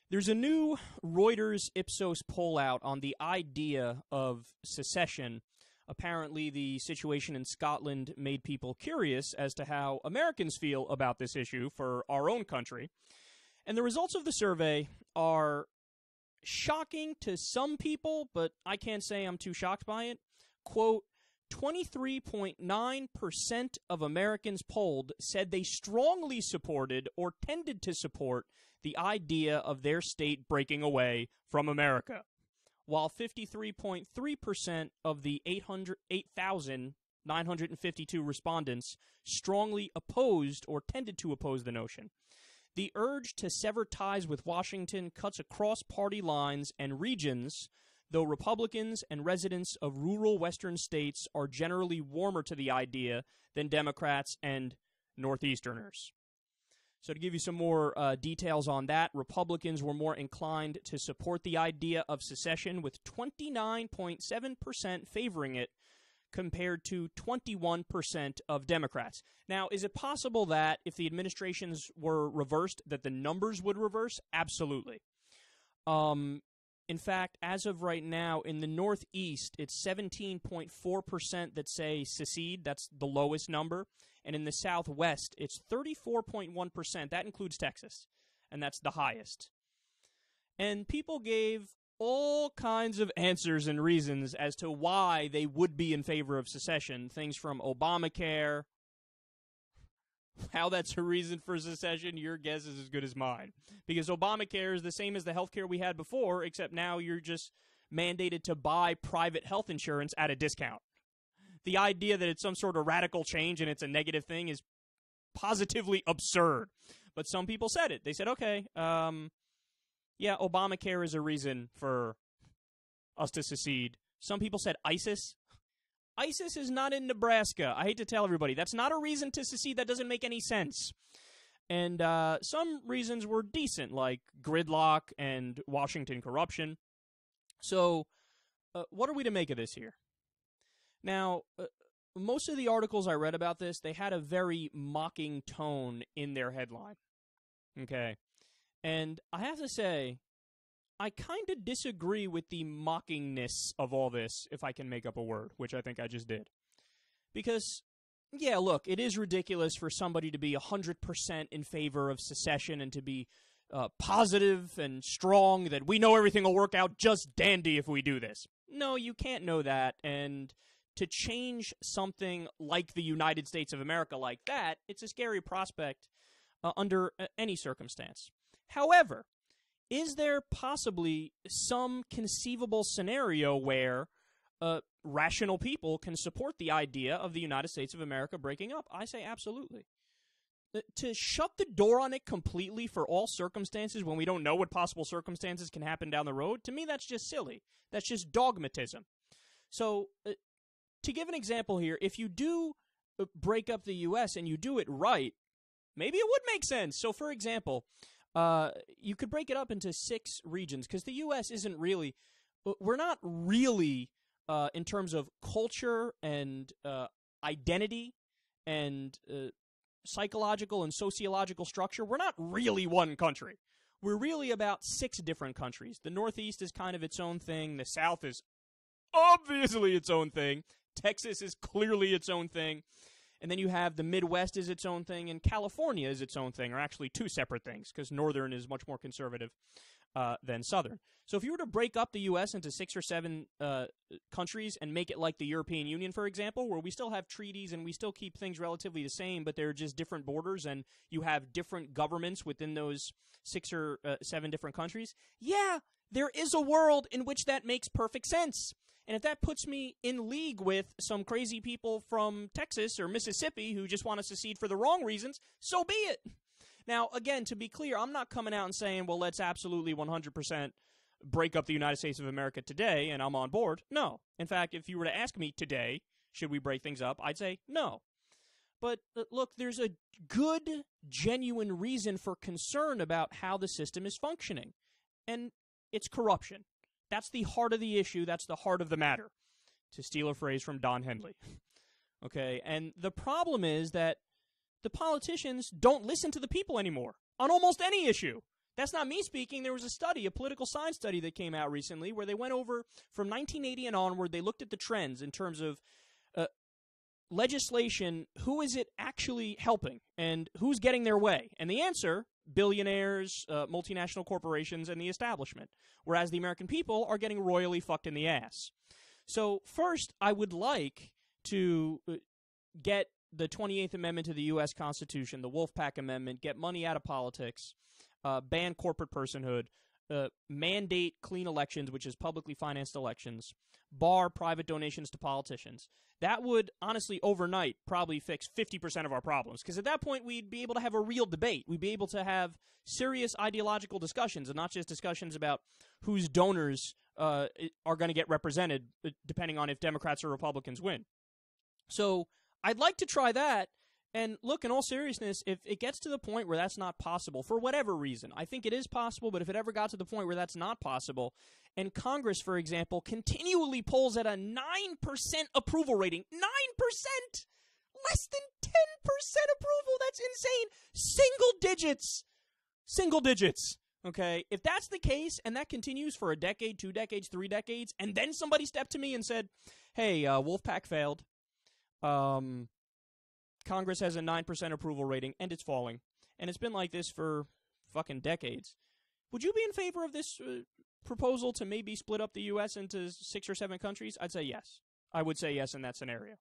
There's a new Reuters Ipsos poll out on the idea of secession. Apparently, the situation in Scotland made people curious as to how Americans feel about this issue for our own country. And the results of the survey are shocking to some people, but I can't say I'm too shocked by it. Quote, 23.9% of Americans polled said they strongly supported or tended to support the idea of their state breaking away from America, while 53.3% of the 8,952 respondents strongly opposed or tended to oppose the notion. The urge to sever ties with Washington cuts across party lines and regions, though Republicans and residents of rural western states are generally warmer to the idea than Democrats and Northeasterners. So to give you some more details on that, Republicans were more inclined to support the idea of secession, with 29.7% favoring it compared to 21% of Democrats. Now, is it possible that if the administrations were reversed, that the numbers would reverse? Absolutely. In fact, as of right now, in the Northeast, it's 17.4% that say secede. That's the lowest number. And in the Southwest, it's 34.1%. That includes Texas, and that's the highest. And people gave all kinds of answers and reasons as to why they would be in favor of secession. Things from Obamacare. How that's a reason for secession, your guess is as good as mine. Because Obamacare is the same as the health care we had before, except now you're just mandated to buy private health insurance at a discount. The idea that it's some sort of radical change and it's a negative thing is positively absurd. But some people said it. They said, okay, yeah, Obamacare is a reason for us to secede. Some people said ISIS. ISIS is not in Nebraska. I hate to tell everybody. That's not a reason to secede. That doesn't make any sense. And some reasons were decent, like gridlock and Washington corruption. So what are we to make of this here? Now, most of the articles I read about this, they had a very mocking tone in their headline. Okay. And I have to say, I kind of disagree with the mockingness of all this, if I can make up a word, which I think I just did. Because, yeah, look, it is ridiculous for somebody to be 100% in favor of secession and to be positive and strong that we know everything will work out just dandy if we do this. No, you can't know that, and to change something like the United States of America like that, it's a scary prospect under any circumstance. However, is there possibly some conceivable scenario where rational people can support the idea of the United States of America breaking up? I say absolutely. To shut the door on it completely for all circumstances when we don't know what possible circumstances can happen down the road, to me that's just silly. That's just dogmatism. So, to give an example here, if you do break up the U.S. and you do it right, maybe it would make sense. So, for example, you could break it up into 6 regions, because the U.S. isn't really, we're not really, in terms of culture and identity and psychological and sociological structure, we're not really one country. We're really about 6 different countries. The Northeast is kind of its own thing. The South is obviously its own thing. Texas is clearly its own thing. And then you have the Midwest is its own thing, and California is its own thing, or actually 2 separate things, because Northern is much more conservative than Southern. So if you were to break up the U.S. into 6 or 7 countries and make it like the European Union, for example, where we still have treaties and we still keep things relatively the same, but they're just different borders and you have different governments within those 6 or 7 different countries, yeah, there is a world in which that makes perfect sense. And if that puts me in league with some crazy people from Texas or Mississippi who just want to secede for the wrong reasons, so be it. Now, again, to be clear, I'm not coming out and saying, well, let's absolutely 100% break up the United States of America today, and I'm on board. No. In fact, if you were to ask me today, should we break things up, I'd say no. But look, there's a good, genuine reason for concern about how the system is functioning, and it's corruption. That's the heart of the issue. That's the heart of the matter, to steal a phrase from Don Henley. Okay, and the problem is that the politicians don't listen to the people anymore on almost any issue. That's not me speaking. There was a study, a political science study that came out recently where they went over from 1980 and onward. They looked at the trends in terms of legislation. Who is it actually helping and who's getting their way? And the answer, billionaires, multinational corporations, and the establishment, whereas the American people are getting royally fucked in the ass. So first, I would like to get the 28th Amendment to the U.S. Constitution, the Wolfpack Amendment, get money out of politics, ban corporate personhood, mandate clean elections, which is publicly financed elections, bar private donations to politicians. That would, honestly, overnight, probably fix 50% of our problems. Because at that point, we'd be able to have a real debate. We'd be able to have serious ideological discussions and not just discussions about whose donors are going to get represented, depending on if Democrats or Republicans win. So I'd like to try that. And look, in all seriousness, if it gets to the point where that's not possible, for whatever reason, I think it is possible, but if it ever got to the point where that's not possible, and Congress, for example, continually polls at a 9% approval rating, 9%! Less than 10% approval, that's insane! Single digits! Okay, if that's the case, and that continues for a decade, 2 decades, 3 decades, and then somebody stepped to me and said, hey, Wolfpack failed, Congress has a 9% approval rating, and it's falling. And it's been like this for fucking decades. Would you be in favor of this proposal to maybe split up the U.S. into 6 or 7 countries? I'd say yes. I would say yes in that scenario.